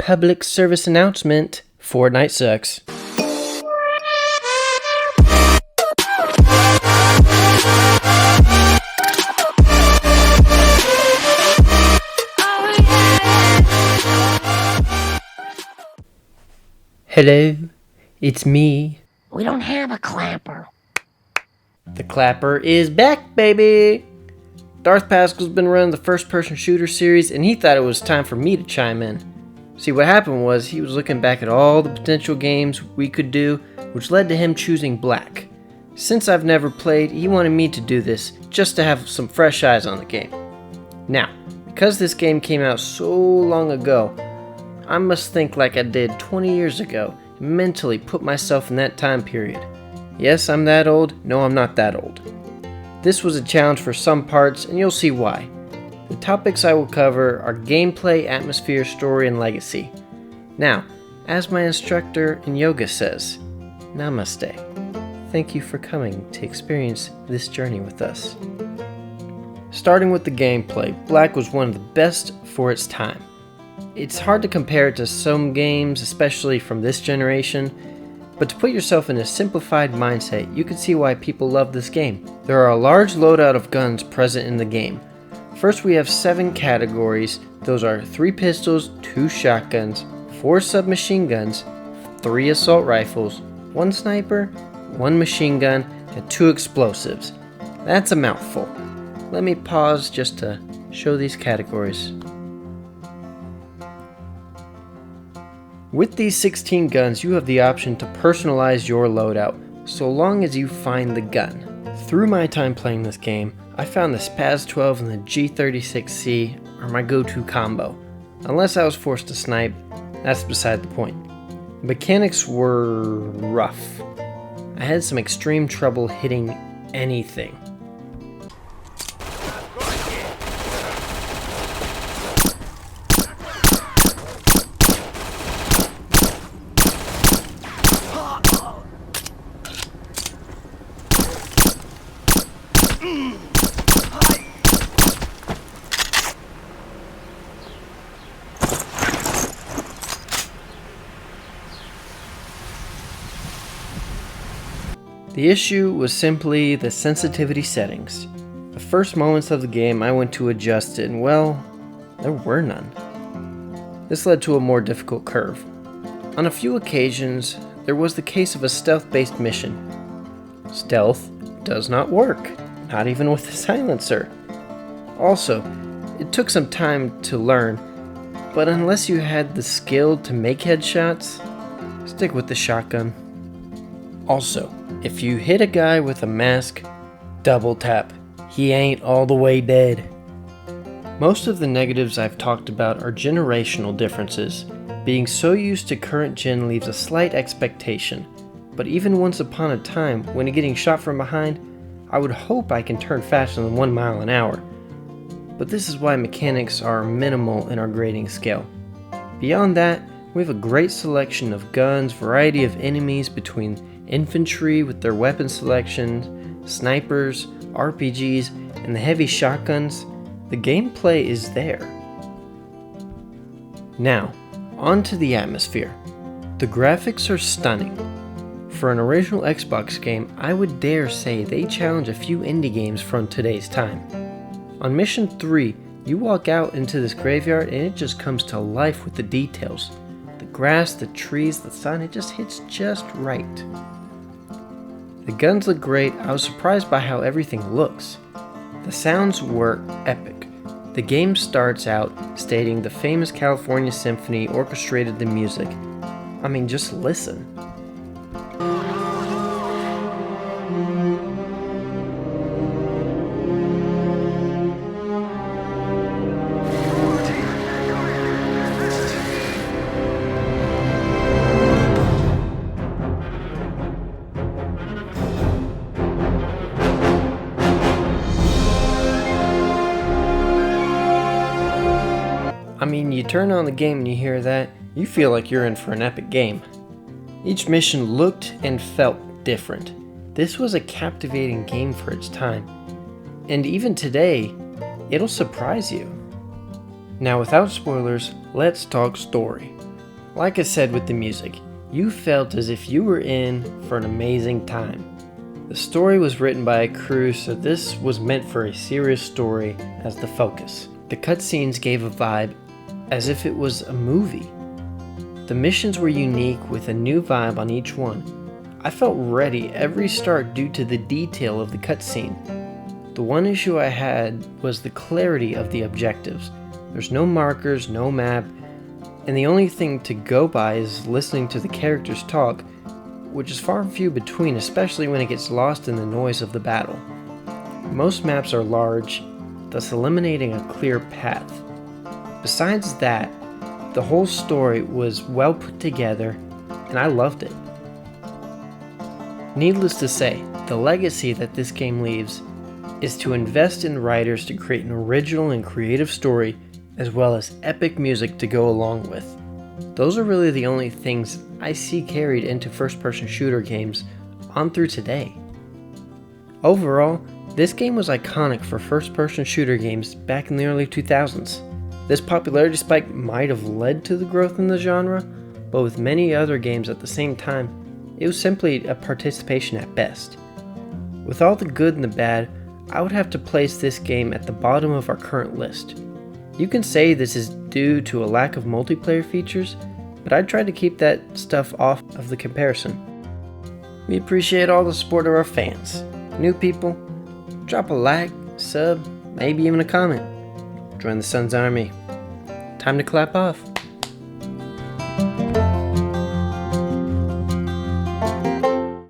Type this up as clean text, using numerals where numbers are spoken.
public service announcement. Fortnite sucks. Hello, it's me. We don't have a clapper. The clapper is back, baby! Darth Pascal's been running the first-person shooter series, and he thought it was time for me to chime in. See, what happened was he was looking back at all the potential games we could do, which led to him choosing Black. Since I've never played, he wanted me to do this, just to have some fresh eyes on the game. Now, because this game came out so long ago, I must think like I did 20 years ago, and mentally put myself in that time period. Yes, I'm that old. No, I'm not that old. This was a challenge for some parts, and you'll see why. The topics I will cover are gameplay, atmosphere, story, and legacy. Now, as my instructor in yoga says, Namaste. Thank you for coming to experience this journey with us. Starting with the gameplay, Black was one of the best for its time. It's hard to compare it to some games, especially from this generation, but to put yourself in a simplified mindset, you can see why people love this game. There are a large loadout of guns present in the game. First, we have 7 categories. Those are 3 pistols, 2 shotguns, 4 submachine guns, 3 assault rifles, 1 sniper, 1 machine gun, and 2 explosives. That's a mouthful. Let me pause just to show these categories. With these 16 guns, you have the option to personalize your loadout, so long as you find the gun. Through my time playing this game, I found the SPAS 12 and the G36C are my go-to combo. Unless I was forced to snipe, that's beside the point. Mechanics were rough. I had some extreme trouble hitting anything. The issue was simply the sensitivity settings. The first moments of the game I went to adjust it, and well, there were none. This led to a more difficult curve. On a few occasions, there was the case of a stealth-based mission. Stealth does not work, not even with a silencer. Also, it took some time to learn, but unless you had the skill to make headshots, stick with the shotgun. Also, if you hit a guy with a mask, double tap. He ain't all the way dead. Most of the negatives I've talked about are generational differences. Being so used to current gen leaves a slight expectation. But even once upon a time, when getting shot from behind, I would hope I can turn faster than 1 mile an hour. But this is why mechanics are minimal in our grading scale. Beyond that, we have a great selection of guns, variety of enemies between infantry with their weapon selections, snipers, RPGs, and the heavy shotguns. The gameplay is there. Now, on to the atmosphere. The graphics are stunning. For an original Xbox game, I would dare say they challenge a few indie games from today's time. On Mission 3, you walk out into this graveyard and it just comes to life with the details. The grass, the trees, the sun, it just hits just right. The guns look great. I was surprised by how everything looks. The sounds were epic. The game starts out stating the famous California Symphony orchestrated the music. I mean, just listen. I mean, you turn on the game and you hear that, you feel like you're in for an epic game. Each mission looked and felt different. This was a captivating game for its time. And even today, it'll surprise you. Now without spoilers, let's talk story. Like I said with the music, you felt as if you were in for an amazing time. The story was written by a crew, so this was meant for a serious story as the focus. The cutscenes gave a vibe as if it was a movie. The missions were unique with a new vibe on each one. I felt ready every start due to the detail of the cutscene. The one issue I had was the clarity of the objectives. There's no markers, no map, and the only thing to go by is listening to the characters talk, which is far and few between, especially when it gets lost in the noise of the battle. Most maps are large, thus eliminating a clear path. Besides that, the whole story was well put together, and I loved it. Needless to say, the legacy that this game leaves is to invest in writers to create an original and creative story, as well as epic music to go along with. Those are really the only things I see carried into first-person shooter games on through today. Overall, this game was iconic for first-person shooter games back in the early 2000s. This popularity spike might have led to the growth in the genre, but with many other games at the same time, it was simply a participation at best. With all the good and the bad, I would have to place this game at the bottom of our current list. You can say this is due to a lack of multiplayer features, but I tried to keep that stuff off of the comparison. We appreciate all the support of our fans. New people, drop a like, sub, maybe even a comment. Join the Sun's Army. Time to clap off.